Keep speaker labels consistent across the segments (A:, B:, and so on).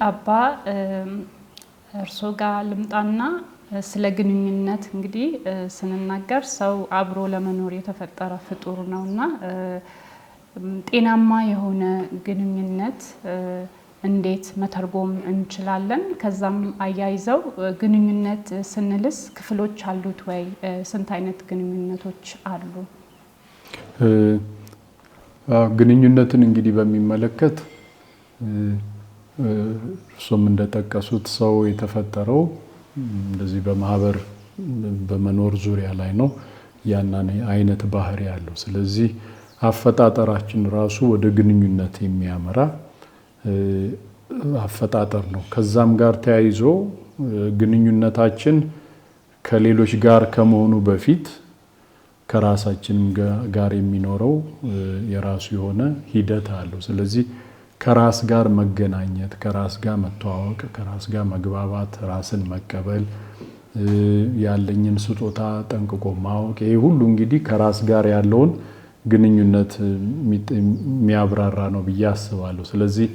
A: አባ እርሶ ጋር ልምጣና ስለ ግንኙነት እንግዲህ ስንናገር ሰው አብሮ ለመኖር የተፈጠረ ፍጡር ነውና ጤናማ የሆነ ግንኙነት እንዴት መተርጎም እንችላለን? ከዛም አያይዘው ግንኙነት ስንልስ ክፍሎች አሉት ወይ? ስንት አይነት ግንኙነቶች አሉ?
B: ግንኙነትን እንግዲህ በሚመለከት እርሶም እንደጠቀሱት ሰው የተፈጠረው እንደዚህ በማህበር በመኖር ዙሪያ ላይ ነው። ያን አይነት ባህሪ ያለው ስለዚህ አፈጣጠራችን ራሱ ወደ ግንኙነት የሚያመራ አፈጣጠር ነው። ከዛም ጋር ተያይዞ ግንኙነታችን ከሌሎች ጋር ከመሆኑ በፊት ከራሳችን ጋር የሚኖረው የራሱ የሆነ ሂደት አለው። ስለዚህ ከራስ ጋር መገናኘት፣ ከራስ ጋር መተዋወቅ፣ ከራስ ጋር መግባባት፣ ራስን መቀበል፣ ያለኝን ስጦታ ጠንቅቆ ማወቅ፣ ይሄ ሁሉ እንግዲህ ከራስ ጋር ያለውን ግንኙነት የሚያብራራ ነው ብዬ አስባለሁ። ስለዚህ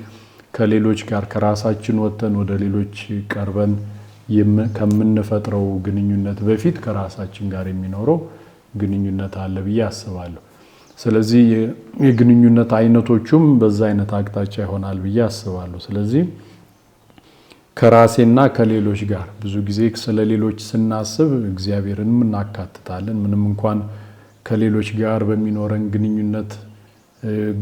B: ከሌሎች ጋር ከራሳችን ወጥተን ወደ ሌሎች ቀርበን ከምንፈጥረው ግንኙነት በፊት ከራሳችን ጋር የሚኖረው ግንኙነት አለ ብዬ አስባለሁ። ስለዚህ የግንኙነት አይነቶቹም በዛ አይነት አቅጣጫ ይሆናል ብዬ አስባለሁ። ስለዚህ ከራሴና ከሌሎች ጋር ብዙ ጊዜ ስለሌሎች ስናስብ እግዚአብሔርንም እናካትታለን። ምንም እንኳን ከሌሎች ጋር በሚኖረን ግንኙነት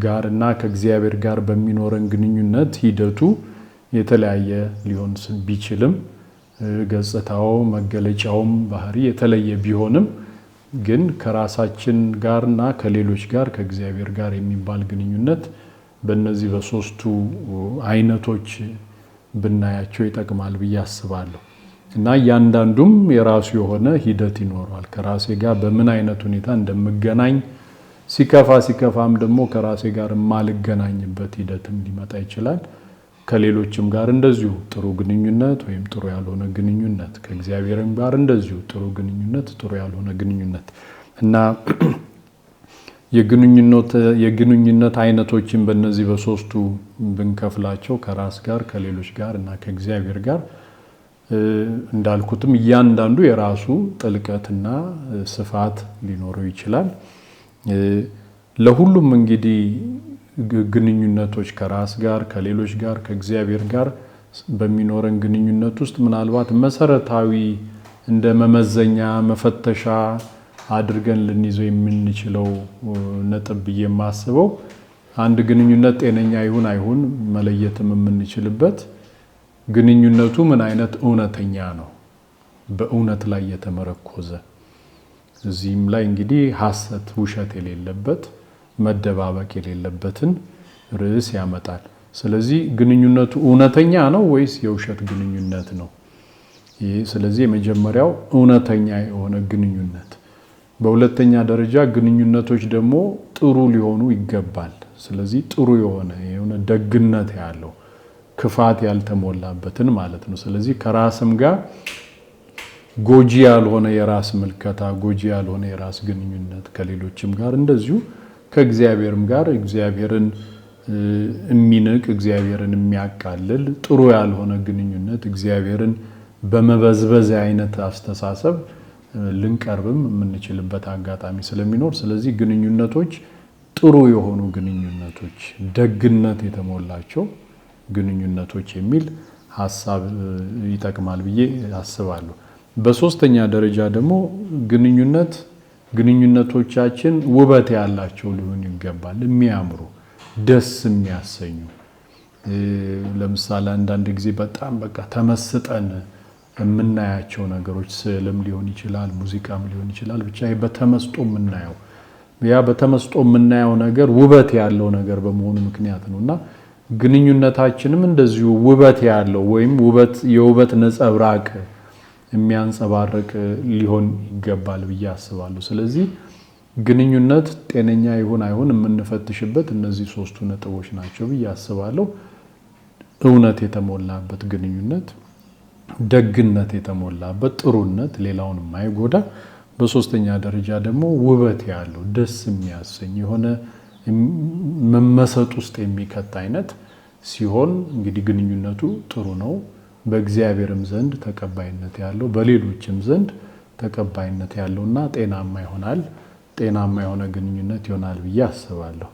B: ጋርና ከእግዚአብሔር ጋር በሚኖረን ግንኙነት ሂደቱ የተለያየ ሊሆን ቢችልም ገጽታው መገለጫውም ባህሪ የተለየ ቢሆንም ግን ከራሳችን ጋርና ከሌሎች ጋር ከእግዚአብሔር ጋር የሚባል ግንኙነት በእነዚህ በሶስቱ አይነቶች ብናያቸው ይጠቅማል ብዬ አስባለሁ። እና እያንዳንዱም የራሱ የሆነ ሂደት ይኖረዋል። ከራሴ ጋር በምን አይነት ሁኔታ እንደምገናኝ ሲከፋም ደግሞ ከራሴ ጋር የማልገናኝበት ሂደትም ሊመጣ ይችላል። ከሌሎችም ጋር እንደዚሁ ጥሩ ግንኙነት ወይም ጥሩ ያልሆነ ግንኙነት፣ ከእግዚአብሔርም ጋር እንደዚሁ ጥሩ ግንኙነት፣ ጥሩ ያልሆነ ግንኙነት እና የግንኙነት አይነቶችን በእነዚህ በሶስቱ ብንከፍላቸው ከራስ ጋር ከሌሎች ጋር እና ከእግዚአብሔር ጋር እንዳልኩትም እያንዳንዱ የራሱ ጥልቀትና ስፋት ሊኖረው ይችላል። ለሁሉም እንግዲህ ግንኙነቶች ከራስ ጋር ከሌሎች ጋር ከእግዚአብሔር ጋር በሚኖረን ግንኙነት ውስጥ ምናልባት መሰረታዊ እንደ መመዘኛ መፈተሻ አድርገን ልንይዘው የምንችለው ነጥብ ብዬ የማስበው አንድ ግንኙነት ጤነኛ ይሁን አይሁን መለየትም የምንችልበት ግንኙነቱ ምን አይነት እውነተኛ ነው፣ በእውነት ላይ የተመረኮዘ እዚህም ላይ እንግዲህ ሐሰት፣ ውሸት የሌለበት መደባበቅ የሌለበትን ርዕስ ያመጣል። ስለዚህ ግንኙነቱ እውነተኛ ነው ወይስ የውሸት ግንኙነት ነው? ስለዚህ የመጀመሪያው እውነተኛ የሆነ ግንኙነት። በሁለተኛ ደረጃ ግንኙነቶች ደግሞ ጥሩ ሊሆኑ ይገባል። ስለዚህ ጥሩ የሆነ ደግነት ያለው ክፋት ያልተሞላበትን ማለት ነው። ስለዚህ ከራስም ጋር ጎጂ ያልሆነ የራስ ምልከታ፣ ጎጂ ያልሆነ የራስ ግንኙነት፣ ከሌሎችም ጋር እንደዚሁ ከእግዚአብሔርም ጋር እግዚአብሔርን የሚንቅ እግዚአብሔርን የሚያቃልል ጥሩ ያልሆነ ግንኙነት፣ እግዚአብሔርን በመበዝበዝ አይነት አስተሳሰብ ልንቀርብም የምንችልበት አጋጣሚ ስለሚኖር ስለዚህ ግንኙነቶች ጥሩ የሆኑ ግንኙነቶች፣ ደግነት የተሞላቸው ግንኙነቶች የሚል ሐሳብ ይጠቅማል ብዬ አስባለሁ። በሶስተኛ ደረጃ ደግሞ ግንኙነቶቻችን ውበት ያላቸው ሊሆኑ ይገባል። የሚያምሩ ደስ የሚያሰኙ ለምሳሌ አንዳንድ ጊዜ በጣም ተመስጠን የምናያቸው ነገሮች ስዕልም ሊሆን ይችላል፣ ሙዚቃም ሊሆን ይችላል። ብቻ በተመስጦ የምናየው ነገር ውበት ያለው ነገር በመሆኑ ምክንያት ነውና ግንኙነታችንም እንደዚሁ ውበት ያለው ወይም የውበት ነጸብራቅ የሚያንጸባርቅ ሊሆን ይገባል ብዬ አስባለሁ። ስለዚህ ግንኙነት ጤነኛ ይሁን አይሁን የምንፈትሽበት እነዚህ ሶስቱ ነጥቦች ናቸው ብዬ አስባለሁ። እውነት የተሞላበት ግንኙነት፣ ደግነት የተሞላበት ጥሩነት፣ ሌላውን የማይጎዳ፣ በሶስተኛ ደረጃ ደግሞ ውበት ያለው ደስ የሚያሰኝ የሆነ መመሰጥ ውስጥ የሚከት አይነት ሲሆን እንግዲህ ግንኙነቱ ጥሩ ነው፣ በእግዚአብሔርም ዘንድ ተቀባይነት ያለው በሌሎችም ዘንድ ተቀባይነት ያለውና ጤናማ ይሆናል። ጤናማ የሆነ ግንኙነት ይሆናል ብዬ አስባለሁ።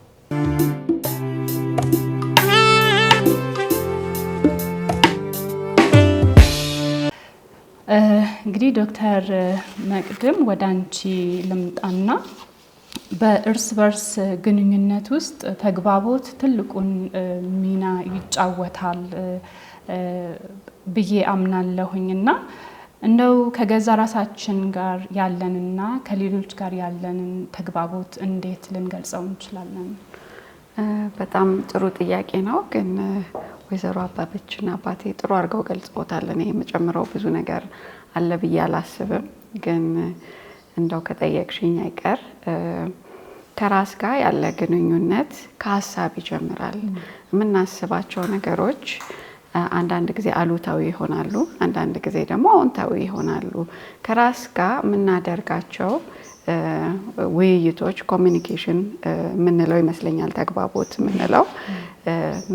A: እንግዲህ ዶክተር መቅድም ወደ አንቺ ልምጣና በእርስ በርስ ግንኙነት ውስጥ ተግባቦት ትልቁን ሚና ይጫወታል ብዬ አምናለሁኝና እንደው ከገዛ ራሳችን ጋር ያለንና ከሌሎች ጋር ያለንን ተግባቦት እንዴት ልንገልጸው እንችላለን?
C: በጣም ጥሩ ጥያቄ ነው። ግን ወይዘሮ አባበችና አባቴ ጥሩ አድርገው ገልጸውታል። እኔ የምጨምረው ብዙ ነገር አለ ብዬ አላስብም። ግን እንደው ከጠየቅሽኝ አይቀር ከራስ ጋር ያለ ግንኙነት ከሀሳብ ይጀምራል። የምናስባቸው ነገሮች አንዳንድ ጊዜ አሉታዊ ይሆናሉ፣ አንዳንድ ጊዜ ደግሞ አዎንታዊ ይሆናሉ። ከራስ ጋር የምናደርጋቸው ውይይቶች ኮሚኒኬሽን የምንለው ይመስለኛል፣ ተግባቦት የምንለው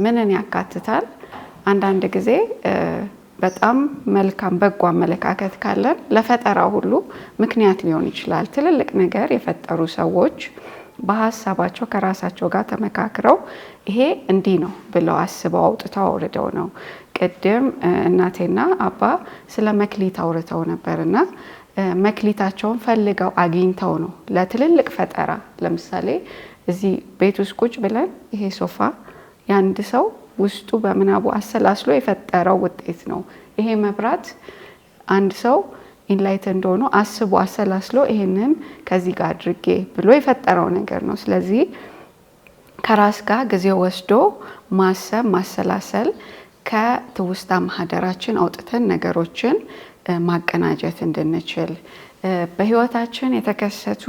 C: ምንን ያካትታል? አንዳንድ ጊዜ በጣም መልካም በጎ አመለካከት ካለን ለፈጠራው ሁሉ ምክንያት ሊሆን ይችላል። ትልልቅ ነገር የፈጠሩ ሰዎች በሀሳባቸው ከራሳቸው ጋር ተመካክረው ይሄ እንዲህ ነው ብለው አስበው አውጥተው አውርደው ነው። ቅድም እናቴና አባ ስለ መክሊት አውርተው ነበርና መክሊታቸውን ፈልገው አግኝተው ነው ለትልልቅ ፈጠራ። ለምሳሌ እዚህ ቤት ውስጥ ቁጭ ብለን ይሄ ሶፋ የአንድ ሰው ውስጡ በምናቡ አሰላስሎ የፈጠረው ውጤት ነው። ይሄ መብራት አንድ ሰው ኢንላይት እንደሆነ አስቦ አሰላስሎ ይሄንን ከዚህ ጋር አድርጌ ብሎ የፈጠረው ነገር ነው። ስለዚህ ከራስ ጋር ጊዜ ወስዶ ማሰብ ማሰላሰል ከትውስታ ማህደራችን አውጥተን ነገሮችን ማቀናጀት እንድንችል በህይወታችን የተከሰቱ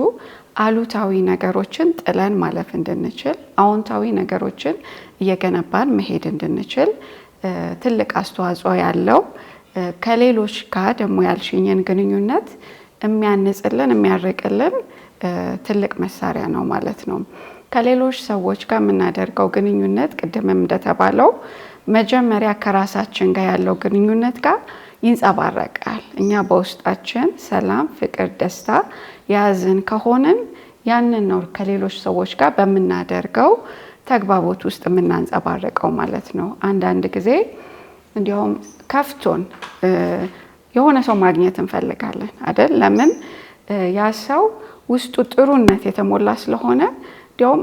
C: አሉታዊ ነገሮችን ጥለን ማለፍ እንድንችል አዎንታዊ ነገሮችን እየገነባን መሄድ እንድንችል ትልቅ አስተዋጽኦ ያለው ከሌሎች ጋር ደግሞ ያልሽኝን ግንኙነት የሚያንጽልን የሚያርቅልን ትልቅ መሳሪያ ነው ማለት ነው። ከሌሎች ሰዎች ጋር የምናደርገው ግንኙነት ቅድምም እንደተባለው መጀመሪያ ከራሳችን ጋር ያለው ግንኙነት ጋር ይንጸባረቃል። እኛ በውስጣችን ሰላም፣ ፍቅር፣ ደስታ ያዝን ከሆንን ያንን ነው ከሌሎች ሰዎች ጋር በምናደርገው ተግባቦት ውስጥ የምናንጸባረቀው ማለት ነው። አንዳንድ ጊዜ እንዲያውም ከፍቶን የሆነ ሰው ማግኘት እንፈልጋለን አይደል? ለምን ያ ሰው ውስጡ ጥሩነት የተሞላ ስለሆነ እንዲያውም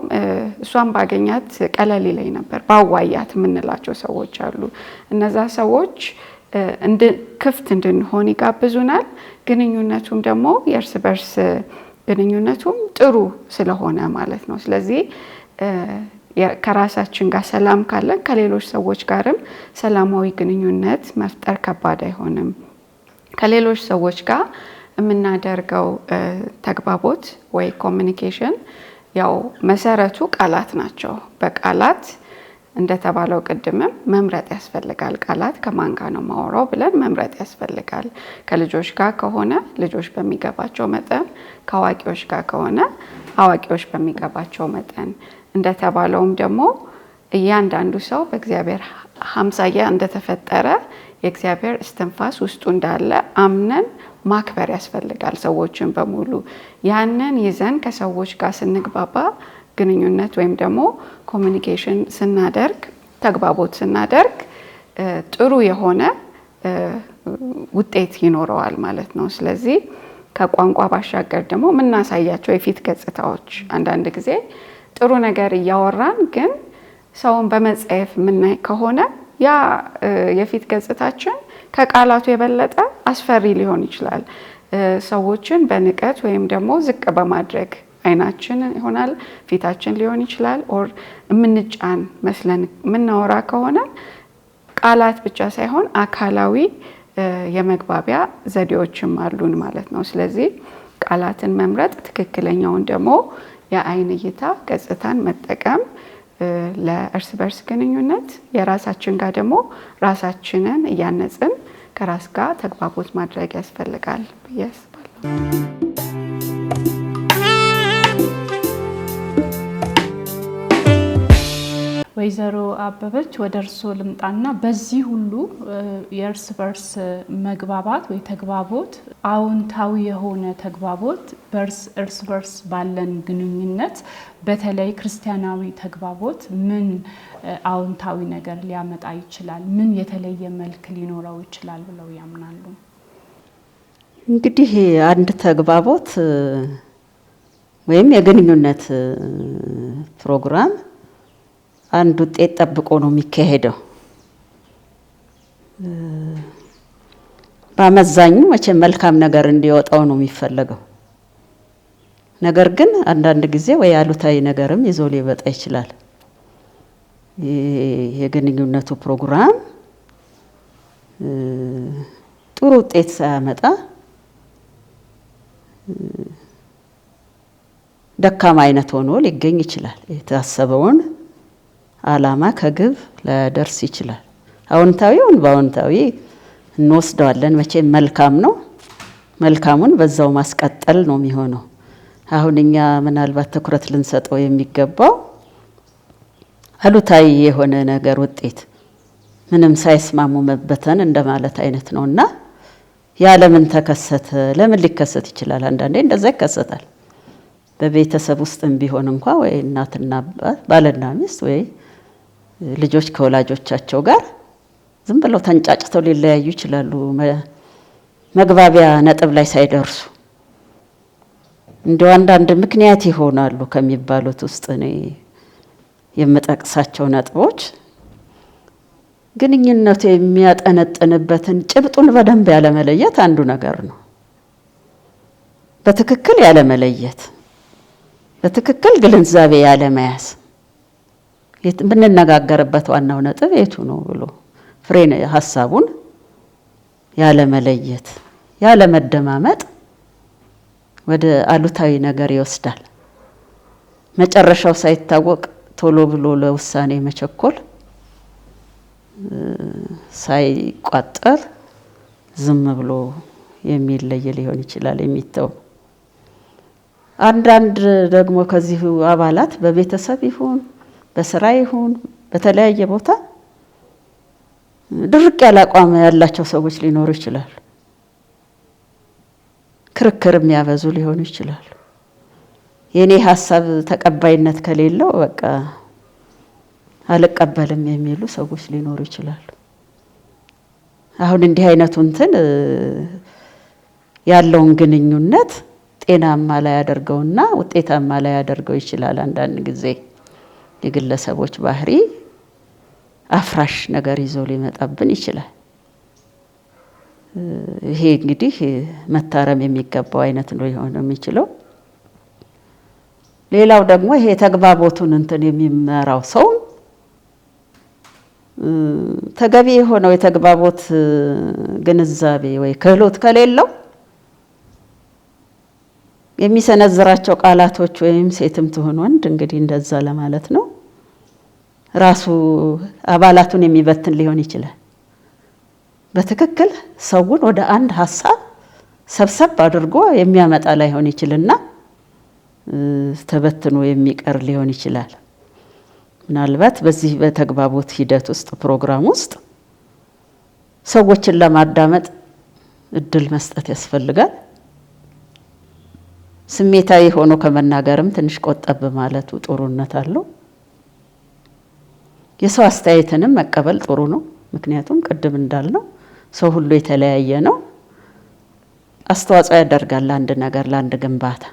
C: እሷን ባገኛት ቀለል ይለኝ ነበር ባዋያት የምንላቸው ሰዎች አሉ። እነዛ ሰዎች ክፍት እንድንሆን ይጋብዙናል። ግንኙነቱም ደግሞ የእርስ በርስ ግንኙነቱም ጥሩ ስለሆነ ማለት ነው። ስለዚህ ከራሳችን ጋር ሰላም ካለን ከሌሎች ሰዎች ጋርም ሰላማዊ ግንኙነት መፍጠር ከባድ አይሆንም። ከሌሎች ሰዎች ጋር የምናደርገው ተግባቦት ወይ ኮሚኒኬሽን ያው መሰረቱ ቃላት ናቸው። በቃላት እንደተባለው ቅድምም መምረጥ ያስፈልጋል። ቃላት ከማን ጋር ነው ማወራው ብለን መምረጥ ያስፈልጋል። ከልጆች ጋር ከሆነ ልጆች በሚገባቸው መጠን፣ ከአዋቂዎች ጋር ከሆነ አዋቂዎች በሚገባቸው መጠን። እንደተባለውም ደግሞ እያንዳንዱ ሰው በእግዚአብሔር አምሳያ እንደተፈጠረ የእግዚአብሔር እስትንፋስ ውስጡ እንዳለ አምነን ማክበር ያስፈልጋል ሰዎችን በሙሉ። ያንን ይዘን ከሰዎች ጋር ስንግባባ ግንኙነት ወይም ደግሞ ኮሚኒኬሽን ስናደርግ ተግባቦት ስናደርግ ጥሩ የሆነ ውጤት ይኖረዋል ማለት ነው። ስለዚህ ከቋንቋ ባሻገር ደግሞ የምናሳያቸው የፊት ገጽታዎች አንዳንድ ጊዜ ጥሩ ነገር እያወራን ግን ሰውን በመጸየፍ የምናይ ከሆነ ያ የፊት ገጽታችን ከቃላቱ የበለጠ አስፈሪ ሊሆን ይችላል። ሰዎችን በንቀት ወይም ደግሞ ዝቅ በማድረግ አይናችን ይሆናል ፊታችን ሊሆን ይችላል። ኦር የምንጫን መስለን የምናወራ ከሆነ ቃላት ብቻ ሳይሆን አካላዊ የመግባቢያ ዘዴዎችም አሉን ማለት ነው። ስለዚህ ቃላትን መምረጥ፣ ትክክለኛውን ደግሞ የአይን እይታ ገጽታን መጠቀም ለእርስ በርስ ግንኙነት የራሳችን ጋር ደግሞ ራሳችንን እያነጽን ከራስ ጋር ተግባቦት ማድረግ ያስፈልጋል ብዬ አስባለሁ።
A: ወይዘሮ አበበች ወደ እርስዎ ልምጣና በዚህ ሁሉ የእርስ በርስ መግባባት ወይ ተግባቦት አዎንታዊ የሆነ ተግባቦት እርስ በርስ ባለን ግንኙነት በተለይ ክርስቲያናዊ ተግባቦት ምን አዎንታዊ ነገር ሊያመጣ ይችላል? ምን የተለየ መልክ ሊኖረው ይችላል ብለው ያምናሉ?
D: እንግዲህ አንድ ተግባቦት ወይም የግንኙነት ፕሮግራም አንድ ውጤት ጠብቆ ነው የሚካሄደው። በአመዛኙ መቼም መልካም ነገር እንዲወጣው ነው የሚፈለገው። ነገር ግን አንዳንድ ጊዜ ወይ አሉታዊ ነገርም ይዞ ሊመጣ ይችላል። የግንኙነቱ ፕሮግራም ጥሩ ውጤት ሳያመጣ ደካማ አይነት ሆኖ ሊገኝ ይችላል። የታሰበውን ዓላማ ከግብ ላያደርስ ይችላል። አዎንታዊውን በአዎንታዊ እንወስደዋለን። መቼም መልካም ነው፣ መልካሙን በዛው ማስቀጠል ነው የሚሆነው። አሁን እኛ ምናልባት ትኩረት ልንሰጠው የሚገባው አሉታዊ የሆነ ነገር ውጤት ምንም ሳይስማሙ መበተን እንደማለት አይነት ነውና ያ ለምን ተከሰተ? ለምን ሊከሰት ይችላል? አንዳንዴ እንደዛ ይከሰታል። በቤተሰብ ውስጥም ቢሆን እንኳ ወይ እናትና አባት፣ ባልና ሚስት ወይ ልጆች ከወላጆቻቸው ጋር ዝም ብለው ተንጫጭተው ሊለያዩ ይችላሉ፣ መግባቢያ ነጥብ ላይ ሳይደርሱ። እንደው አንዳንድ ምክንያት ይሆናሉ ከሚባሉት ውስጥ እኔ የምጠቅሳቸው ነጥቦች ግንኙነቱ የሚያጠነጥንበትን ጭብጡን በደንብ ያለመለየት አንዱ ነገር ነው። በትክክል ያለመለየት፣ በትክክል ግንዛቤ ያለመያዝ፣ የምንነጋገርበት ዋናው ነጥብ የቱ ነው ብሎ ፍሬ ሀሳቡን ያለመለየት፣ ያለመደማመጥ ወደ አሉታዊ ነገር ይወስዳል። መጨረሻው ሳይታወቅ ቶሎ ብሎ ለውሳኔ መቸኮል፣ ሳይቋጠር ዝም ብሎ የሚለይ ሊሆን ይችላል የሚተው። አንዳንድ ደግሞ ከዚህ አባላት በቤተሰብ ይሁን በስራ ይሁን በተለያየ ቦታ ድርቅ ያለ አቋም ያላቸው ሰዎች ሊኖሩ ይችላሉ። ክርክር የሚያበዙ ሊሆኑ ይችላሉ። የኔ ሀሳብ ተቀባይነት ከሌለው በቃ አልቀበልም የሚሉ ሰዎች ሊኖሩ ይችላሉ። አሁን እንዲህ አይነቱ እንትን ያለውን ግንኙነት ጤናማ ላይ ያደርገውና ውጤታማ ላይ ያደርገው ይችላል። አንዳንድ ጊዜ የግለሰቦች ባህሪ አፍራሽ ነገር ይዞ ሊመጣብን ይችላል። ይሄ እንግዲህ መታረም የሚገባው አይነት ነው ሊሆን የሚችለው። ሌላው ደግሞ ይሄ ተግባቦቱን እንትን የሚመራው ሰው ተገቢ የሆነው የተግባቦት ግንዛቤ ወይ ክህሎት ከሌለው የሚሰነዝራቸው ቃላቶች ወይም ሴትም ትሆን ወንድ እንግዲህ እንደዛ ለማለት ነው ራሱ አባላቱን የሚበትን ሊሆን ይችላል። በትክክል ሰውን ወደ አንድ ሀሳብ ሰብሰብ አድርጎ የሚያመጣ ላይሆን ይችልና ተበትኖ የሚቀር ሊሆን ይችላል። ምናልባት በዚህ በተግባቦት ሂደት ውስጥ ፕሮግራም ውስጥ ሰዎችን ለማዳመጥ እድል መስጠት ያስፈልጋል። ስሜታዊ ሆኖ ከመናገርም ትንሽ ቆጠብ ማለቱ ጥሩነት አለው። የሰው አስተያየትንም መቀበል ጥሩ ነው። ምክንያቱም ቅድም እንዳልነው ሰው ሁሉ የተለያየ ነው። አስተዋጽኦ ያደርጋል ለአንድ ነገር፣ ለአንድ ግንባታ።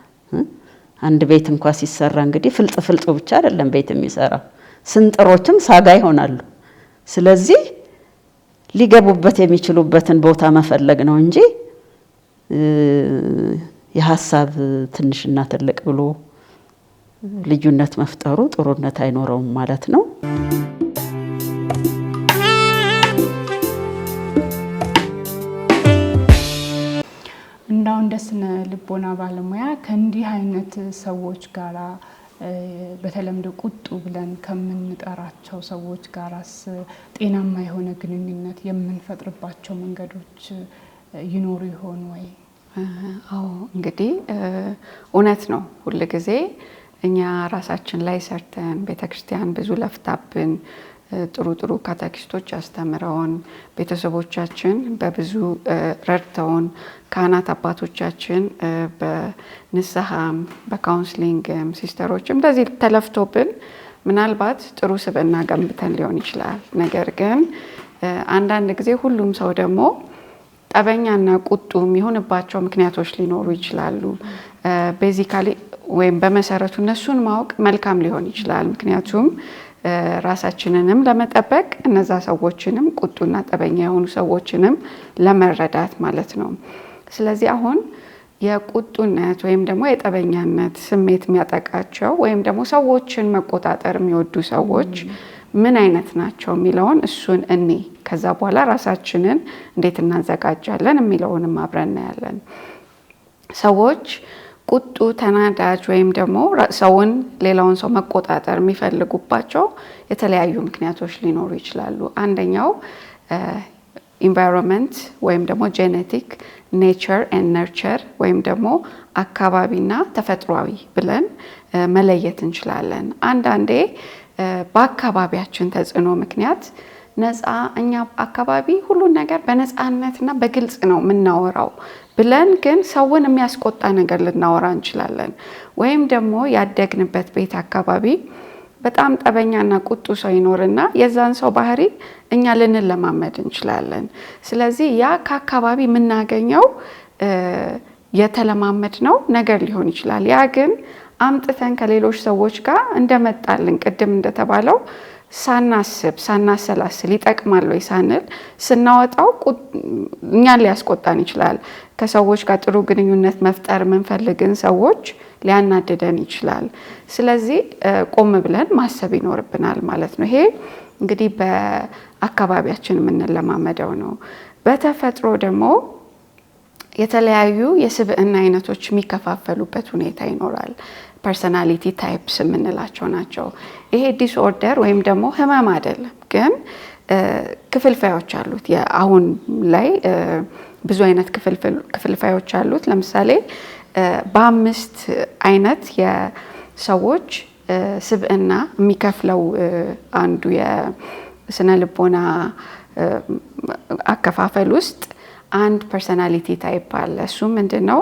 D: አንድ ቤት እንኳን ሲሰራ እንግዲህ ፍልጡ ብቻ አይደለም ቤት የሚሰራው፣ ስንጥሮችም ሳጋ ይሆናሉ። ስለዚህ ሊገቡበት የሚችሉበትን ቦታ መፈለግ ነው እንጂ የሀሳብ ትንሽና ትልቅ ብሎ ልዩነት መፍጠሩ ጥሩነት አይኖረውም ማለት ነው።
A: እንዳው እንደ ስነ ልቦና ባለሙያ ከእንዲህ አይነት ሰዎች ጋራ በተለምዶ ቁጡ ብለን ከምንጠራቸው ሰዎች ጋራስ ጤናማ የሆነ ግንኙነት የምንፈጥርባቸው መንገዶች ይኖሩ ይሆን ወይ?
C: አዎ እንግዲህ እውነት ነው። ሁል ጊዜ እኛ ራሳችን ላይ ሰርተን ቤተክርስቲያን ብዙ ለፍታብን ጥሩ ጥሩ ካቴኪስቶች አስተምረውን ቤተሰቦቻችን በብዙ ረድተውን ካህናት አባቶቻችን በንስሐም በካውንስሊንግም ሲስተሮችም እንደዚህ ተለፍቶብን ምናልባት ጥሩ ስብዕና ገንብተን ሊሆን ይችላል። ነገር ግን አንዳንድ ጊዜ ሁሉም ሰው ደግሞ ጠበኛና ቁጡ የሚሆንባቸው ምክንያቶች ሊኖሩ ይችላሉ። ቤዚካሊ ወይም በመሰረቱ እነሱን ማወቅ መልካም ሊሆን ይችላል። ምክንያቱም ራሳችንንም ለመጠበቅ እነዛ ሰዎችንም ቁጡና ጠበኛ የሆኑ ሰዎችንም ለመረዳት ማለት ነው። ስለዚህ አሁን የቁጡነት ወይም ደግሞ የጠበኛነት ስሜት የሚያጠቃቸው ወይም ደግሞ ሰዎችን መቆጣጠር የሚወዱ ሰዎች ምን አይነት ናቸው የሚለውን እሱን ከዛ በኋላ ራሳችንን እንዴት እናዘጋጃለን የሚለውንም አብረን እናያለን። ሰዎች ቁጡ፣ ተናዳጅ ወይም ደግሞ ሌላውን ሰው መቆጣጠር የሚፈልጉባቸው የተለያዩ ምክንያቶች ሊኖሩ ይችላሉ። አንደኛው ኢንቫይሮንመንት ወይም ደግሞ ጄኔቲክ፣ ኔቸር ኤንድ ነርቸር ወይም ደግሞ አካባቢና ተፈጥሯዊ ብለን መለየት እንችላለን። አንዳንዴ በአካባቢያችን ተጽዕኖ ምክንያት እኛ አካባቢ ሁሉን ነገር በነፃነትና በግልጽ ነው የምናወራው ብለን ግን ሰውን የሚያስቆጣ ነገር ልናወራ እንችላለን። ወይም ደግሞ ያደግንበት ቤት አካባቢ በጣም ጠበኛና ቁጡ ሰው ይኖርና የዛን ሰው ባህሪ እኛ ልንለማመድ እንችላለን። ስለዚህ ያ ከአካባቢ የምናገኘው የተለማመድነው ነገር ሊሆን ይችላል። ያ ግን አምጥተን ከሌሎች ሰዎች ጋር እንደመጣልን ቅድም እንደተባለው ሳናሰላስል ይጠቅማል ወይ ሳንል ስናወጣው እኛን ሊያስቆጣን ይችላል። ከሰዎች ጋር ጥሩ ግንኙነት መፍጠር የምንፈልግን ሰዎች ሊያናድደን ይችላል። ስለዚህ ቆም ብለን ማሰብ ይኖርብናል ማለት ነው። ይሄ እንግዲህ በአካባቢያችን የምንለማመደው ነው። በተፈጥሮ ደግሞ የተለያዩ የስብዕና አይነቶች የሚከፋፈሉበት ሁኔታ ይኖራል። ፐርሰናሊቲ ታይፕስ የምንላቸው ናቸው። ይሄ ዲስኦርደር ወይም ደግሞ ህመም አይደለም፣ ግን ክፍልፋዮች አሉት። አሁን ላይ ብዙ አይነት ክፍልፋዮች አሉት። ለምሳሌ በ5 አይነት የሰዎች ስብዕና የሚከፍለው አንዱ የስነ ልቦና አከፋፈል ውስጥ አንድ ፐርሰናሊቲ ታይፕ አለ። እሱም ምንድነው?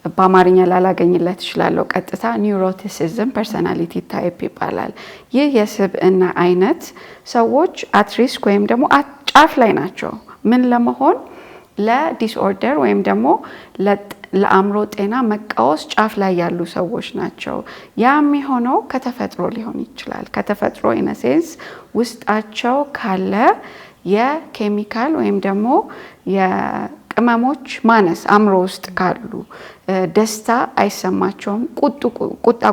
C: በአማርኛ ላላገኝለት እችላለሁ ቀጥታ ኒውሮቲሲዝም ፐርሰናሊቲ ታይፕ ይባላል። ይህ የስብዕና አይነት ሰዎች አትሪስክ ወይም ደግሞ ጫፍ ላይ ናቸው ምን ለመሆን ለዲስኦርደር ወይም ደግሞ ለአእምሮ ጤና መቃወስ ጫፍ ላይ ያሉ ሰዎች ናቸው። ያ የሚሆነው ከተፈጥሮ ሊሆን ይችላል። ከተፈጥሮ ኢነሴንስ ውስጣቸው ካለ የኬሚካል ወይም ደግሞ የቅመሞች ማነስ አእምሮ ውስጥ ካሉ ደስታ አይሰማቸውም።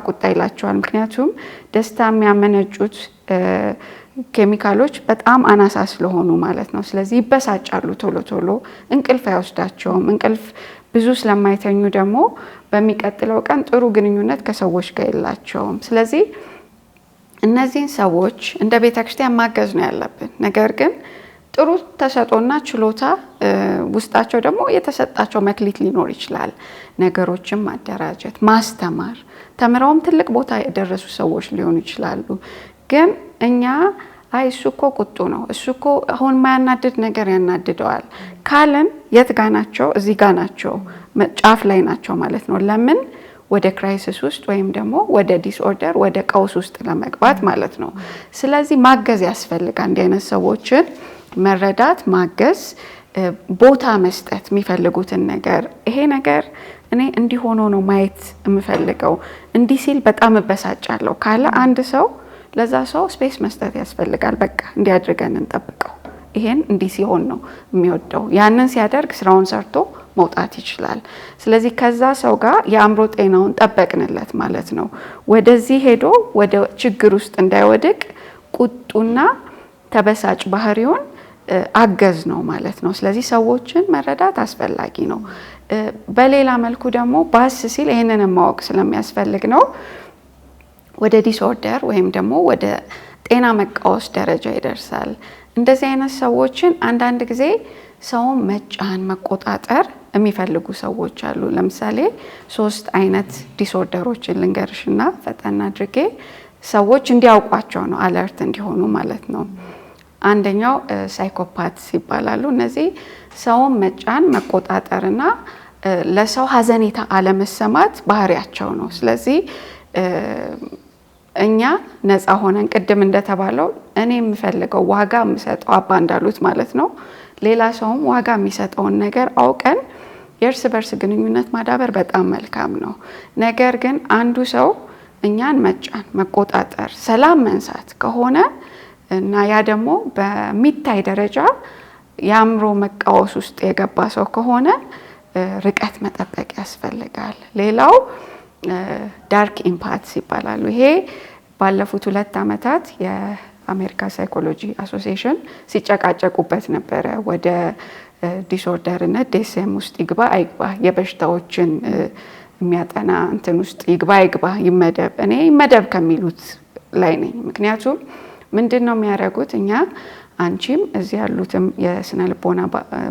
C: ቁጣ ይላቸዋል። ምክንያቱም ደስታ የሚያመነጩት ኬሚካሎች በጣም አናሳ ስለሆኑ ማለት ነው። ስለዚህ ይበሳጫሉ ቶሎ፣ እንቅልፍ አይወስዳቸውም። እንቅልፍ ብዙ ስለማይተኙ ደግሞ በሚቀጥለው ቀን ጥሩ ግንኙነት ከሰዎች ጋር የላቸውም። ስለዚህ እነዚህን ሰዎች እንደ ቤተክርስቲያን ማገዝ ነው ያለብን። ነገር ግን ጥሩ ተሰጦና ችሎታ ውስጣቸው ደግሞ የተሰጣቸው መክሊት ሊኖር ይችላል። ነገሮችን ማደራጀት፣ ማስተማር፣ ተምረውም ትልቅ ቦታ የደረሱ ሰዎች ሊሆኑ ይችላሉ። ግን እኛ እሱ እኮ ቁጡ ነው፣ እሱ እኮ አሁን ማያናድድ ነገር ያናድደዋል ካልን የት ጋ ናቸው? እዚህ ጋ ናቸው፣ ጫፍ ላይ ናቸው ማለት ነው። ለምን? ወደ ክራይሲስ ውስጥ ወይም ደግሞ ወደ ዲስኦርደር ወደ ቀውስ ውስጥ ለመግባት ማለት ነው። ስለዚህ ማገዝ ያስፈልጋል። እንዲህ አይነት ሰዎችን መረዳት፣ ማገዝ፣ ቦታ መስጠት፣ የሚፈልጉትን ነገር ይሄ ነገር እኔ እንዲሆኖ ነው ማየት የምፈልገው፣ እንዲህ ሲል በጣም እበሳጫለሁ ካለ አንድ ሰው ለዛ ሰው ስፔስ መስጠት ያስፈልጋል። በቃ እንዲያድርገን እንጠብቀው፣ ይሄን እንዲህ ሲሆን ነው የሚወደው፣ ያንን ሲያደርግ ስራውን ሰርቶ መውጣት ይችላል። ስለዚህ ከዛ ሰው ጋር የአእምሮ ጤናውን ጠበቅንለት ማለት ነው። ወደዚህ ሄዶ ወደ ችግር ውስጥ እንዳይወድቅ ቁጡና ተበሳጭ ባህሪውን አገዝ ነው ማለት ነው። ስለዚህ ሰዎችን መረዳት አስፈላጊ ነው። በሌላ መልኩ ደግሞ ባስ ሲል ይሄንን ማወቅ ስለሚያስፈልግ ነው ወደ ዲስኦርደር ወይም ደግሞ ወደ ጤና መቃወስ ደረጃ ይደርሳል። እንደዚህ አይነት ሰዎችን አንዳንድ ጊዜ ሰውን መጫን መቆጣጠር የሚፈልጉ ሰዎች አሉ። ለምሳሌ 3 አይነት ዲስኦርደሮችን ልንገርሽና ፈጠን አድርጌ ሰዎች እንዲያውቋቸው ነው፣ አለርት እንዲሆኑ ማለት ነው። አንደኛው ሳይኮፓት ይባላሉ። እነዚህ ሰውን መጫን መቆጣጠርና ለሰው ሀዘኔታ አለመሰማት ባህሪያቸው ነው። ስለዚህ እኛ ነፃ ሆነን ቅድም እንደተባለው እኔ የምፈልገው ዋጋ የምሰጠው አባ እንዳሉት ማለት ነው፣ ሌላ ሰውም ዋጋ የሚሰጠውን ነገር አውቀን የእርስ በርስ ግንኙነት ማዳበር በጣም መልካም ነው። ነገር ግን አንዱ ሰው እኛን መጫን መቆጣጠር ሰላም መንሳት ከሆነ እና ያ ደግሞ በሚታይ ደረጃ የአእምሮ መቃወስ ውስጥ የገባ ሰው ከሆነ ርቀት መጠበቅ ያስፈልጋል። ሌላው ዳርክ ኢምፓትስ ይባላሉ። ይሄ ባለፉት 2 ዓመታት የአሜሪካ ሳይኮሎጂ አሶሲዬሽን ሲጨቃጨቁበት ነበረ። ወደ ዲስኦርደርነት ዴስም ውስጥ ይግባ አይግባ፣ የበሽታዎችን የሚያጠና እንትን ውስጥ ይግባ አይግባ፣ ይመደብ። እኔ ይመደብ ከሚሉት ላይ ነኝ። ምክንያቱም ምንድን ነው የሚያደርጉት? እኛ አንቺም እዚህ ያሉትም የስነ ልቦና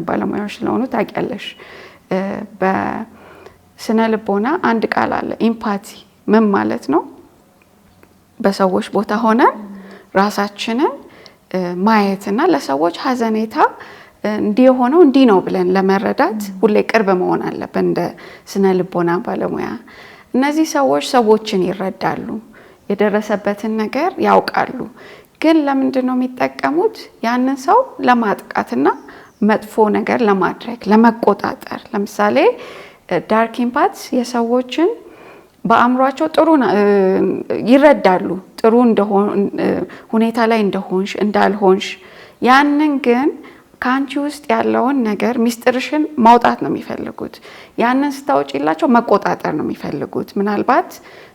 C: ባለሙያዎች ስለሆኑ ታውቂያለሽ። በስነ ልቦና አንድ ቃል አለ፣ ኢምፓቲ። ምን ማለት ነው? በሰዎች ቦታ ሆነን ራሳችንን ማየትና ለሰዎች ሀዘኔታ እንዲህ የሆነው እንዲህ ነው ብለን ለመረዳት ሁሌ ቅርብ መሆን አለብን እንደ ስነ ልቦና ባለሙያ። እነዚህ ሰዎች ሰዎችን ይረዳሉ፣ የደረሰበትን ነገር ያውቃሉ። ግን ለምንድን ነው የሚጠቀሙት? ያንን ሰው ለማጥቃትና መጥፎ ነገር ለማድረግ ለመቆጣጠር። ለምሳሌ ዳርክ ኢምፓትስ የሰዎችን በአእምሯቸው ጥሩ ይረዳሉ፣ ጥሩ ሁኔታ ላይ እንደሆንሽ እንዳልሆንሽ። ያንን ግን ከአንቺ ውስጥ ያለውን ነገር ሚስጥርሽን ማውጣት ነው የሚፈልጉት። ያንን ስታውጪላቸው መቆጣጠር ነው የሚፈልጉት። ምናልባት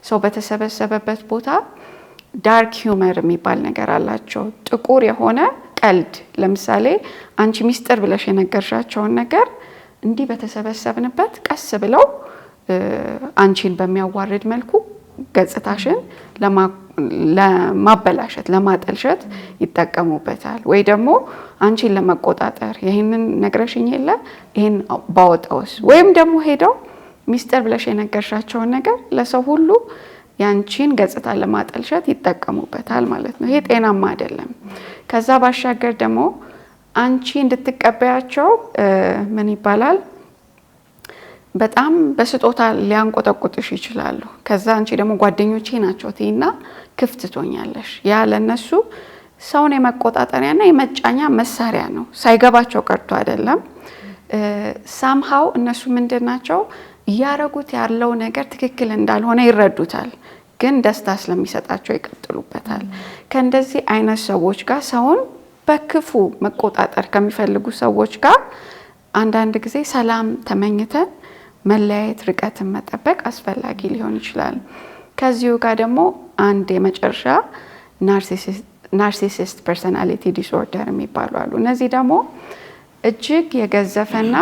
C: ሰው በተሰበሰበበት ቦታ ዳርክ ሂውመር የሚባል ነገር አላቸው። ጥቁር የሆነ ቀልድ። ለምሳሌ አንቺ ሚስጥር ብለሽ የነገርሻቸውን ነገር እንዲህ በተሰበሰብንበት ቀስ ብለው አንቺን በሚያዋርድ መልኩ ገጽታሽን ለማበላሸት ለማጠልሸት ይጠቀሙበታል። ወይ ደግሞ አንቺን ለመቆጣጠር ይህንን ነግረሽኝ የለ ይህን ባወጣውስ፣ ወይም ደግሞ ሄደው ሚስጥር ብለሽ የነገርሻቸውን ነገር ለሰው ሁሉ ያንቺን ገጽታ ለማጠልሸት ይጠቀሙበታል ማለት ነው። ይሄ ጤናማ አይደለም። ከዛ ባሻገር ደግሞ አንቺ እንድትቀበያቸው ምን ይባላል፣ በጣም በስጦታ ሊያንቆጠቁጥሽ ይችላሉ። ከዛ አንቺ ደግሞ ጓደኞቼ ናቸው ትይና ክፍት ትሆኛለሽ። ያ ለነሱ ሰውን የመቆጣጠሪያና የመጫኛ መሳሪያ ነው። ሳይገባቸው ቀርቶ አይደለም። ሳምሃው እነሱ ምንድናቸው እያረጉት ያለው ነገር ትክክል እንዳልሆነ ይረዱታል፣ ግን ደስታ ስለሚሰጣቸው ይቀጥሉበታል። ከእንደዚህ አይነት ሰዎች ጋር ሰውን በክፉ መቆጣጠር ከሚፈልጉ ሰዎች ጋር አንዳንድ ጊዜ ሰላም ተመኝተን መለያየት ርቀትን መጠበቅ አስፈላጊ ሊሆን ይችላል። ከዚሁ ጋር ደግሞ አንድ የመጨረሻ ናርሲሲስት ፐርሰናሊቲ ዲስኦርደር የሚባሉ አሉ። እነዚህ ደግሞ እጅግ የገዘፈና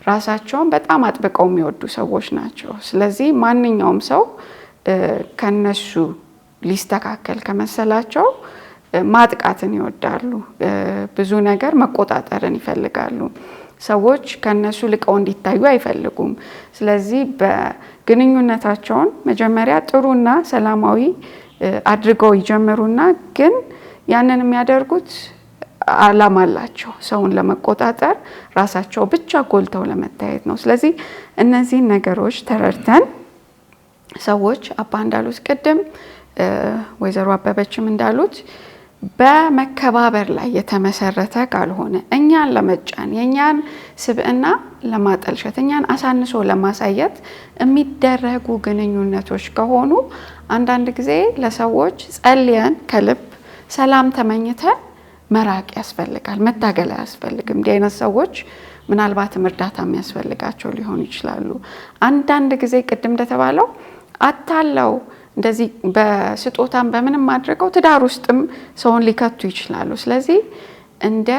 C: ራሳቸውን በጣም አጥብቀው የሚወዱ ሰዎች ናቸው። ስለዚህ ማንኛውም ሰው ከነሱ ሊስተካከል ከመሰላቸው ማጥቃትን ይወዳሉ። ብዙ ነገር መቆጣጠርን ይፈልጋሉ። ሰዎች ከነሱ ልቀው እንዲታዩ አይፈልጉም። ስለዚህ በግንኙነታቸውን መጀመሪያ ጥሩና ሰላማዊ አድርገው ይጀምሩና ግን ያንን የሚያደርጉት ዓላማ አላቸው። ሰውን ለመቆጣጠር ራሳቸው ብቻ ጎልተው ለመታየት ነው። ስለዚህ እነዚህን ነገሮች ተረድተን ሰዎች አባ እንዳሉት ቅድም ወይዘሮ አበበችም እንዳሉት በመከባበር ላይ የተመሰረተ ካልሆነ እኛን ለመጫን የኛን ስብዕና ለማጠልሸት እኛን አሳንሶ ለማሳየት የሚደረጉ ግንኙነቶች ከሆኑ አንዳንድ ጊዜ ለሰዎች ጸልየን ከልብ ሰላም ተመኝተን መራቅ ያስፈልጋል። መታገል አያስፈልግም። እንዲህ አይነት ሰዎች ምናልባትም እርዳታ የሚያስፈልጋቸው ሊሆኑ ይችላሉ። አንዳንድ ጊዜ ቅድም እንደተባለው አታለው እንደዚህ በስጦታም በምንም አድርገው ትዳር ውስጥም ሰውን ሊከቱ ይችላሉ። ስለዚህ እንደ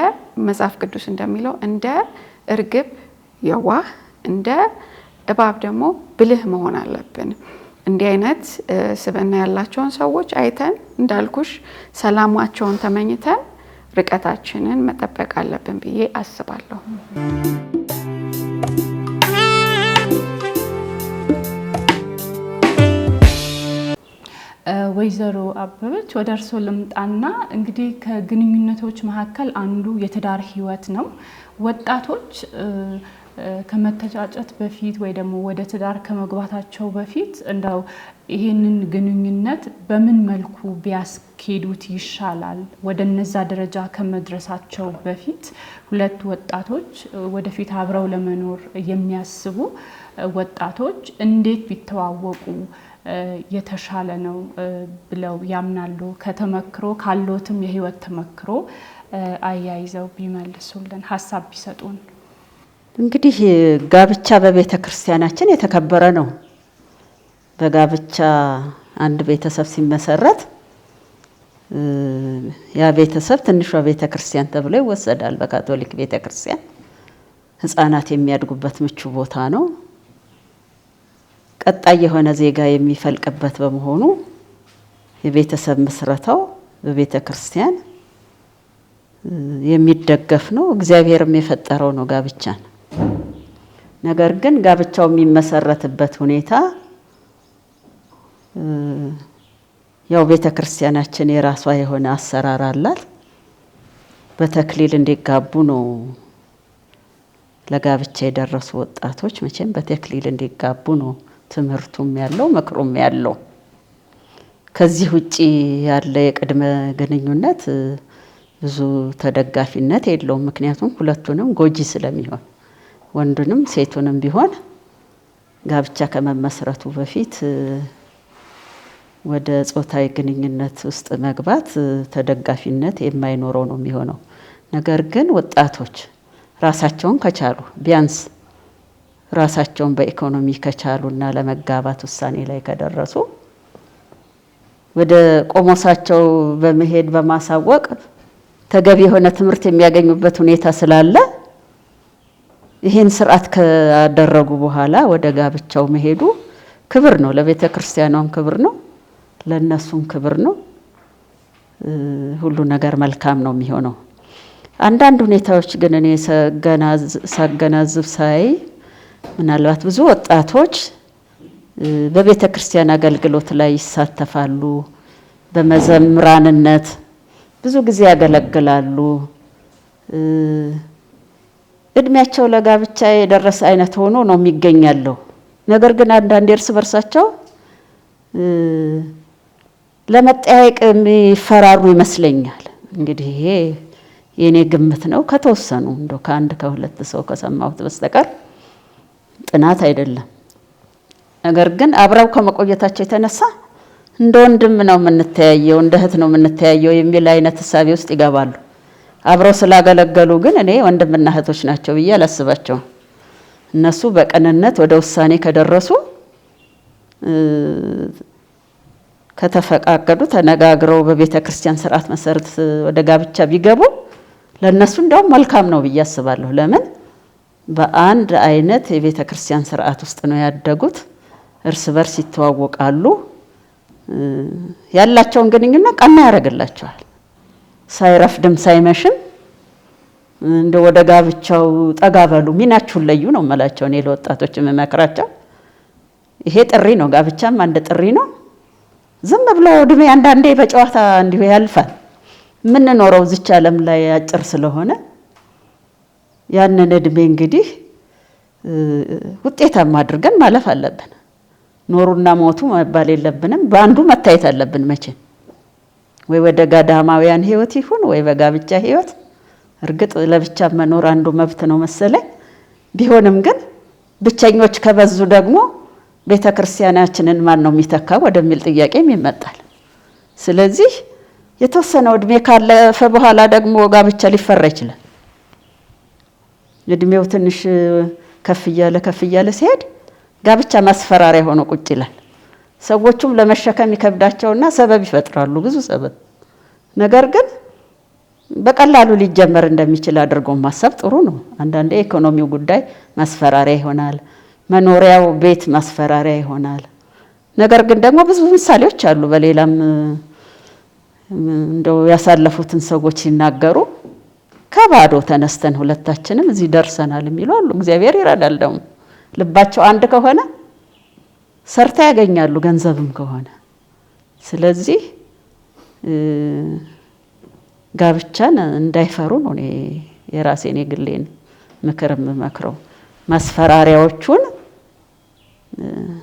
C: መጽሐፍ ቅዱስ እንደሚለው እንደ እርግብ የዋህ እንደ እባብ ደግሞ ብልህ መሆን አለብን። እንዲህ አይነት ስብዕና ያላቸውን ሰዎች አይተን እንዳልኩሽ ሰላማቸውን ተመኝተን ርቀታችንን መጠበቅ አለብን ብዬ አስባለሁ።
A: ወይዘሮ አበበች ወደ እርስዎ ልምጣና እንግዲህ ከግንኙነቶች መካከል አንዱ የትዳር ህይወት ነው። ወጣቶች ከመተጫጨት በፊት ወይ ደግሞ ወደ ትዳር ከመግባታቸው በፊት እንደው ይሄንን ግንኙነት በምን መልኩ ቢያስኬዱት ይሻላል? ወደ እነዛ ደረጃ ከመድረሳቸው በፊት ሁለት ወጣቶች ወደፊት አብረው ለመኖር የሚያስቡ ወጣቶች እንዴት ቢተዋወቁ የተሻለ ነው ብለው ያምናሉ? ከተመክሮ ካሎትም የህይወት ተመክሮ አያይዘው ቢመልሱልን፣ ሀሳብ ቢሰጡን።
D: እንግዲህ ጋብቻ በቤተ ክርስቲያናችን የተከበረ ነው። በጋብቻ አንድ ቤተሰብ ሲመሰረት ያ ቤተሰብ ትንሿ ቤተ ክርስቲያን ተብሎ ይወሰዳል። በካቶሊክ ቤተ ክርስቲያን ህፃናት የሚያድጉበት ምቹ ቦታ ነው። ቀጣይ የሆነ ዜጋ የሚፈልቅበት በመሆኑ የቤተሰብ ምስረታው በቤተ ክርስቲያን የሚደገፍ ነው። እግዚአብሔርም የፈጠረው ነው ጋብቻን። ነገር ግን ጋብቻው የሚመሰረትበት ሁኔታ ያው ቤተ ክርስቲያናችን የራሷ የሆነ አሰራር አላት። በተክሊል እንዲጋቡ ነው ለጋብቻ የደረሱ ወጣቶች መቼም በተክሊል እንዲጋቡ ነው ትምህርቱም ያለው ምክሩም ያለው። ከዚህ ውጪ ያለ የቅድመ ግንኙነት ብዙ ተደጋፊነት የለውም። ምክንያቱም ሁለቱንም ጎጂ ስለሚሆን ወንዱንም ሴቱንም ቢሆን ጋብቻ ከመመስረቱ በፊት ወደ ጾታዊ ግንኙነት ውስጥ መግባት ተደጋፊነት የማይኖረው ነው የሚሆነው። ነገር ግን ወጣቶች ራሳቸውን ከቻሉ ቢያንስ ራሳቸውን በኢኮኖሚ ከቻሉና ለመጋባት ውሳኔ ላይ ከደረሱ ወደ ቆሞሳቸው በመሄድ በማሳወቅ ተገቢ የሆነ ትምህርት የሚያገኙበት ሁኔታ ስላለ ይህን ስርዓት ካደረጉ በኋላ ወደ ጋብቻው መሄዱ ክብር ነው። ለቤተ ክርስቲያኗም ክብር ነው፣ ለነሱም ክብር ነው። ሁሉ ነገር መልካም ነው የሚሆነው። አንዳንድ ሁኔታዎች ግን እኔ ሳገናዝብ ሳይ ምናልባት ብዙ ወጣቶች በቤተ ክርስቲያን አገልግሎት ላይ ይሳተፋሉ። በመዘምራንነት ብዙ ጊዜ ያገለግላሉ። እድሜያቸው ለጋብቻ የደረሰ አይነት ሆኖ ነው የሚገኛለው። ነገር ግን አንዳንድ እርስ በርሳቸው ለመጠያየቅ የሚፈራሩ ይመስለኛል። እንግዲህ ይሄ የኔ ግምት ነው። ከተወሰኑ እንደው ከአንድ ከሁለት ሰው ከሰማሁት በስተቀር ጥናት አይደለም። ነገር ግን አብረው ከመቆየታቸው የተነሳ እንደ ወንድም ነው የምንተያየው፣ እንደ እህት ነው የምንተያየው የሚል አይነት ሐሳብ ውስጥ ይገባሉ። አብረው ስላገለገሉ ግን እኔ ወንድምና እህቶች ናቸው ብዬ አላስባቸውም። እነሱ በቅንነት ወደ ውሳኔ ከደረሱ ከተፈቃቀዱ ተነጋግረው በቤተ ክርስቲያን ስርዓት መሰረት ወደ ጋብቻ ቢገቡ ለነሱ እንደውም መልካም ነው ብዬ አስባለሁ። ለምን በአንድ አይነት የቤተ ክርስቲያን ስርዓት ውስጥ ነው ያደጉት። እርስ በርስ ይተዋወቃሉ። ያላቸውን ግንኙነት ቀና ያደርግላቸዋል። ሳይረፍድም ሳይመሽም እንደ ወደ ጋብቻው ጠጋ በሉ፣ ሚናችሁን ለዩ ነው የምላቸው እኔ ለወጣቶች የምመክራቸው። ይሄ ጥሪ ነው፣ ጋብቻም አንድ ጥሪ ነው። ዝም ብሎ እድሜ አንዳንዴ በጨዋታ እንዲሁ ያልፋል። የምንኖረው እዚች ዓለም ላይ አጭር ስለሆነ ያንን እድሜ እንግዲህ ውጤታማ አድርገን ማለፍ አለብን። ኖሩና ሞቱ መባል የለብንም። በአንዱ መታየት አለብን። መቼም ወይ ወደ ገዳማውያን ህይወት ይሁን ወይ በጋብቻ ህይወት። እርግጥ ለብቻ መኖር አንዱ መብት ነው መሰለኝ። ቢሆንም ግን ብቸኞች ከበዙ ደግሞ ቤተ ክርስቲያናችንን ማን ነው የሚተካው ወደሚል ጥያቄም ይመጣል። ስለዚህ የተወሰነው እድሜ ካለፈ በኋላ ደግሞ ጋብቻ ሊፈራ ይችላል። እድሜው ትንሽ ከፍ እያለ ሲሄድ ጋብቻ ማስፈራሪያ ሆኖ ቁጭ ይላል። ሰዎቹም ለመሸከም ይከብዳቸውና ሰበብ ይፈጥራሉ፣ ብዙ ሰበብ። ነገር ግን በቀላሉ ሊጀመር እንደሚችል አድርጎ ማሰብ ጥሩ ነው። አንዳንዴ የኢኮኖሚው ጉዳይ ማስፈራሪያ ይሆናል። መኖሪያው ቤት ማስፈራሪያ ይሆናል። ነገር ግን ደግሞ ብዙ ምሳሌዎች አሉ። በሌላም እንደው ያሳለፉትን ሰዎች ሲናገሩ ከባዶ ተነስተን ሁለታችንም እዚህ ደርሰናል የሚሉ አሉ። እግዚአብሔር ይረዳል። ደግሞ ልባቸው አንድ ከሆነ ሰርታ ያገኛሉ፣ ገንዘብም ከሆነ። ስለዚህ ጋብቻን እንዳይፈሩ ነው እኔ የራሴን የግሌን ምክር የምመክረው። ማስፈራሪያዎቹን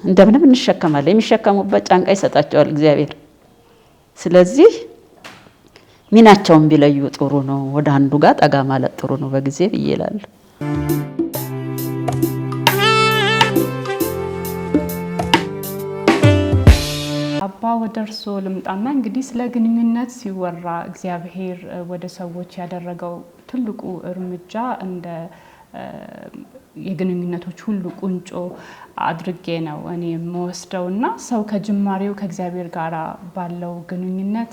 D: እንደምንም እንሸከማለን። የሚሸከሙበት ጫንቃ ይሰጣቸዋል እግዚአብሔር። ስለዚህ ሚናቸውን ቢለዩ ጥሩ ነው። ወደ አንዱ ጋር ጠጋ ማለት ጥሩ ነው በጊዜ ብዬ እላለሁ።
A: አባ ወደ እርስዎ ልምጣና እንግዲህ ስለ ግንኙነት ሲወራ እግዚአብሔር ወደ ሰዎች ያደረገው ትልቁ እርምጃ እንደ የግንኙነቶች ሁሉ ቁንጮ አድርጌ ነው እኔ የምወስደውና ሰው ከጅማሬው ከእግዚአብሔር ጋር ባለው ግንኙነት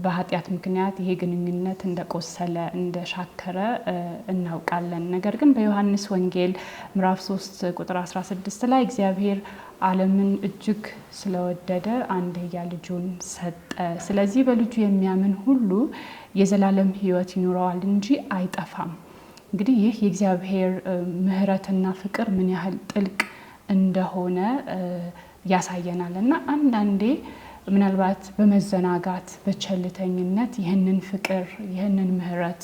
A: በኃጢአት ምክንያት ይሄ ግንኙነት እንደቆሰለ እንደሻከረ እናውቃለን። ነገር ግን በዮሐንስ ወንጌል ምዕራፍ 3 ቁጥር 16 ላይ እግዚአብሔር ዓለምን እጅግ ስለወደደ አንድያ ልጁን ሰጠ፣ ስለዚህ በልጁ የሚያምን ሁሉ የዘላለም ሕይወት ይኖረዋል እንጂ አይጠፋም። እንግዲህ ይህ የእግዚአብሔር ምሕረትና ፍቅር ምን ያህል ጥልቅ እንደሆነ ያሳየናል እና አንዳንዴ ምናልባት በመዘናጋት በቸልተኝነት ይህንን ፍቅር ይህንን ምሕረት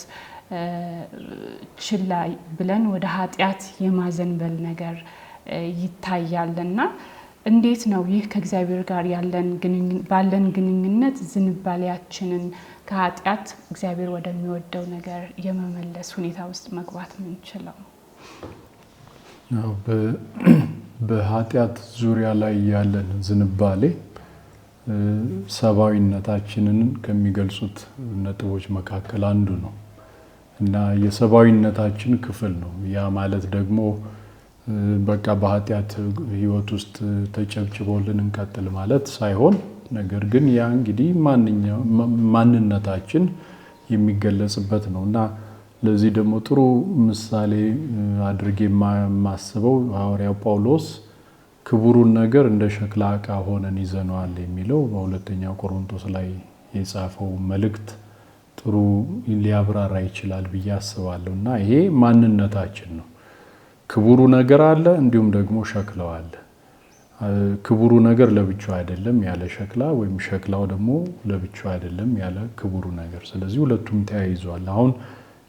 A: ችላ ብለን ወደ ኃጢአት የማዘንበል ነገር ይታያልና እንዴት ነው ይህ ከእግዚአብሔር ጋር ባለን ግንኙነት ዝንባሌያችንን ከኃጢአት እግዚአብሔር ወደሚወደው ነገር የመመለስ ሁኔታ ውስጥ መግባት ምንችለው?
B: በኃጢአት ዙሪያ ላይ ያለን ዝንባሌ ሰብአዊነታችንን ከሚገልጹት ነጥቦች መካከል አንዱ ነው እና የሰብአዊነታችን ክፍል ነው። ያ ማለት ደግሞ በቃ በኃጢአት ህይወት ውስጥ ተጨብጭቦልን እንቀጥል ማለት ሳይሆን፣ ነገር ግን ያ እንግዲህ ማንነታችን የሚገለጽበት ነው እና ለዚህ ደግሞ ጥሩ ምሳሌ አድርጌ የማስበው ሐዋርያው ጳውሎስ ክቡሩን ነገር እንደ ሸክላ ዕቃ ሆነን ይዘነዋል የሚለው በሁለተኛው ቆሮንቶስ ላይ የጻፈው መልእክት ጥሩ ሊያብራራ ይችላል ብዬ አስባለሁ እና ይሄ ማንነታችን ነው። ክቡሩ ነገር አለ፣ እንዲሁም ደግሞ ሸክላው አለ። ክቡሩ ነገር ለብቻው አይደለም ያለ ሸክላ፣ ወይም ሸክላው ደግሞ ለብቻው አይደለም ያለ ክቡሩ ነገር። ስለዚህ ሁለቱም ተያይዟል። አሁን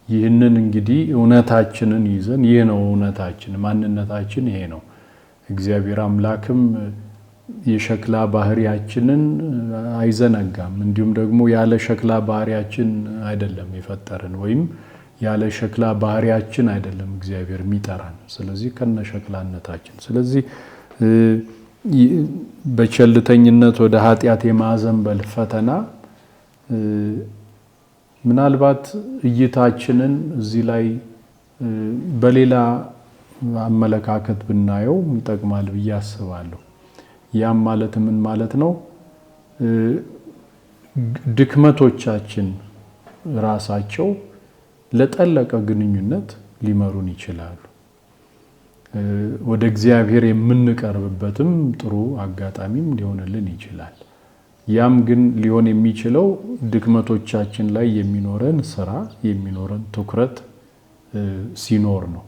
B: ይህንን እንግዲህ እውነታችንን ይዘን ይህ ነው እውነታችን፣ ማንነታችን ይሄ ነው። እግዚአብሔር አምላክም የሸክላ ባህሪያችንን አይዘነጋም። እንዲሁም ደግሞ ያለ ሸክላ ባህሪያችን አይደለም የፈጠረን፣ ወይም ያለ ሸክላ ባህሪያችን አይደለም እግዚአብሔር የሚጠራን። ስለዚህ ከነ ሸክላነታችን፣ ስለዚህ በቸልተኝነት ወደ ኃጢአት የማዘንበል ፈተና ምናልባት እይታችንን እዚህ ላይ በሌላ አመለካከት ብናየው ይጠቅማል ብዬ አስባለሁ። ያም ማለት ምን ማለት ነው? ድክመቶቻችን ራሳቸው ለጠለቀ ግንኙነት ሊመሩን ይችላሉ። ወደ እግዚአብሔር የምንቀርብበትም ጥሩ አጋጣሚም ሊሆንልን ይችላል። ያም ግን ሊሆን የሚችለው ድክመቶቻችን ላይ የሚኖረን ስራ የሚኖረን ትኩረት ሲኖር ነው።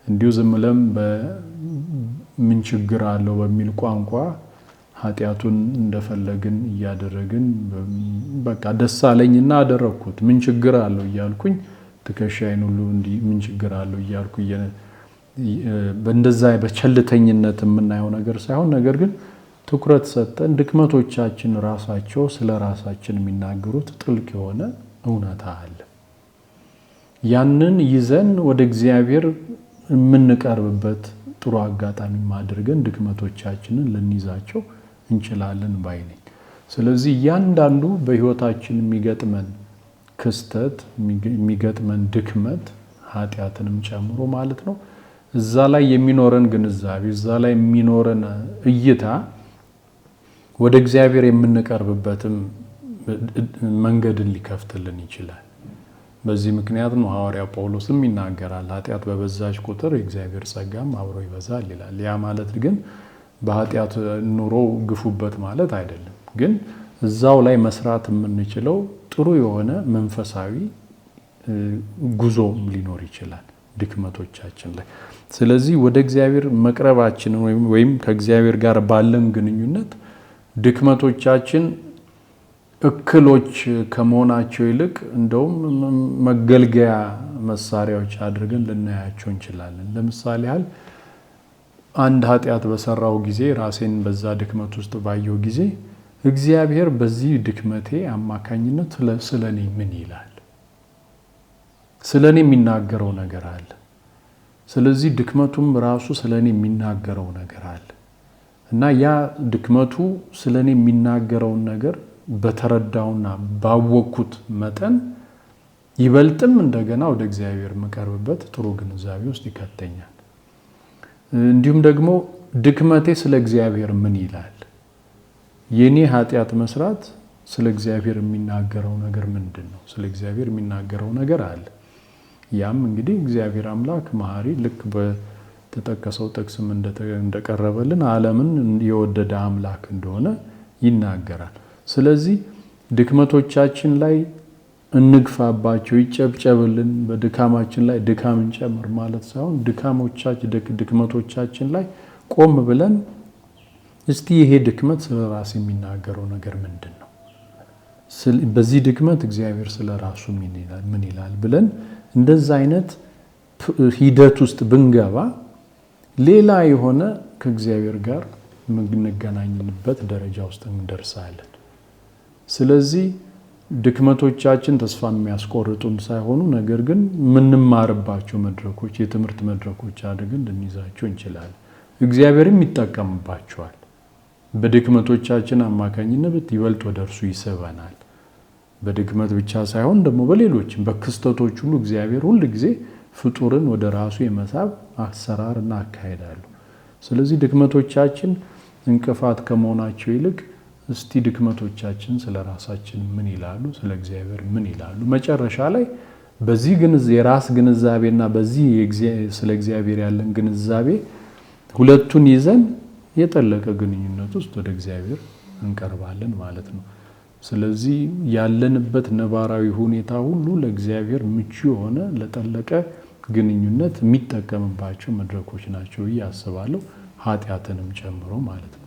B: እንዲሁ ዝም ብለን ምን ችግር አለው በሚል ቋንቋ ኃጢአቱን እንደፈለግን እያደረግን በቃ ደስ አለኝና አደረኩት ምን ችግር አለው እያልኩኝ ትከሻዬን ሁሉ እንዲህ ምን ችግር አለው እያልኩ በእንደዛ በቸልተኝነት የምናየው ነገር ሳይሆን፣ ነገር ግን ትኩረት ሰጠን ድክመቶቻችን ራሳቸው ስለ ራሳችን የሚናገሩት ጥልቅ የሆነ እውነታ አለ። ያንን ይዘን ወደ እግዚአብሔር የምንቀርብበት ጥሩ አጋጣሚ ማድረግን ድክመቶቻችንን ልንይዛቸው እንችላለን ባይ ነኝ። ስለዚህ እያንዳንዱ በህይወታችን የሚገጥመን ክስተት የሚገጥመን ድክመት ኃጢአትንም ጨምሮ ማለት ነው፣ እዛ ላይ የሚኖረን ግንዛቤ እዛ ላይ የሚኖረን እይታ ወደ እግዚአብሔር የምንቀርብበትም መንገድን ሊከፍትልን ይችላል። በዚህ ምክንያት ነው ሐዋርያው ጳውሎስም ይናገራል፣ ኃጢአት በበዛች ቁጥር የእግዚአብሔር ጸጋም አብሮ ይበዛል ይላል። ያ ማለት ግን በኃጢአት ኑሮ ግፉበት ማለት አይደለም። ግን እዛው ላይ መስራት የምንችለው ጥሩ የሆነ መንፈሳዊ ጉዞም ሊኖር ይችላል ድክመቶቻችን ላይ። ስለዚህ ወደ እግዚአብሔር መቅረባችን ወይም ከእግዚአብሔር ጋር ባለን ግንኙነት ድክመቶቻችን እክሎች ከመሆናቸው ይልቅ እንደውም መገልገያ መሳሪያዎች አድርገን ልናያቸው እንችላለን። ለምሳሌ ያህል አንድ ኃጢአት በሰራው ጊዜ ራሴን በዛ ድክመት ውስጥ ባየው ጊዜ እግዚአብሔር በዚህ ድክመቴ አማካኝነት ስለኔ ምን ይላል? ስለኔ የሚናገረው ነገር አለ። ስለዚህ ድክመቱም ራሱ ስለኔ የሚናገረው ነገር አለ እና ያ ድክመቱ ስለኔ የሚናገረውን ነገር በተረዳውና ባወቅኩት መጠን ይበልጥም እንደገና ወደ እግዚአብሔር የምቀርብበት ጥሩ ግንዛቤ ውስጥ ይከተኛል። እንዲሁም ደግሞ ድክመቴ ስለ እግዚአብሔር ምን ይላል? የኔ ኃጢአት መስራት ስለ እግዚአብሔር የሚናገረው ነገር ምንድን ነው? ስለ እግዚአብሔር የሚናገረው ነገር አለ። ያም እንግዲህ እግዚአብሔር አምላክ መሐሪ፣ ልክ በተጠቀሰው ጥቅስም እንደቀረበልን ዓለምን የወደደ አምላክ እንደሆነ ይናገራል። ስለዚህ ድክመቶቻችን ላይ እንግፋባቸው፣ ይጨብጨብልን፣ በድካማችን ላይ ድካም እንጨምር ማለት ሳይሆን ድክመቶቻችን ላይ ቆም ብለን እስቲ ይሄ ድክመት ስለ ራስ የሚናገረው ነገር ምንድን ነው? በዚህ ድክመት እግዚአብሔር ስለ ራሱ ምን ይላል ብለን እንደዛ አይነት ሂደት ውስጥ ብንገባ ሌላ የሆነ ከእግዚአብሔር ጋር የምንገናኝበት ደረጃ ውስጥ እንደርሳለን። ስለዚህ ድክመቶቻችን ተስፋ የሚያስቆርጡን ሳይሆኑ ነገር ግን የምንማርባቸው መድረኮች፣ የትምህርት መድረኮች አድርገን ልንይዛቸው እንችላለን። እግዚአብሔርም ይጠቀምባቸዋል። በድክመቶቻችን አማካኝነት ይበልጥ ወደ እርሱ ይስበናል። በድክመት ብቻ ሳይሆን ደግሞ በሌሎችም በክስተቶች ሁሉ እግዚአብሔር ሁል ጊዜ ፍጡርን ወደ ራሱ የመሳብ አሰራር እና አካሄድ አለው። ስለዚህ ድክመቶቻችን እንቅፋት ከመሆናቸው ይልቅ እስቲ ድክመቶቻችን ስለ ራሳችን ምን ይላሉ፣ ስለ እግዚአብሔር ምን ይላሉ? መጨረሻ ላይ በዚህ የራስ ግንዛቤና በዚህ ስለ እግዚአብሔር ያለን ግንዛቤ ሁለቱን ይዘን የጠለቀ ግንኙነት ውስጥ ወደ እግዚአብሔር እንቀርባለን ማለት ነው። ስለዚህ ያለንበት ነባራዊ ሁኔታ ሁሉ ለእግዚአብሔር ምቹ የሆነ ለጠለቀ ግንኙነት የሚጠቀምባቸው መድረኮች ናቸው ብዬ አስባለሁ፣ ኃጢአትንም ጨምሮ ማለት ነው።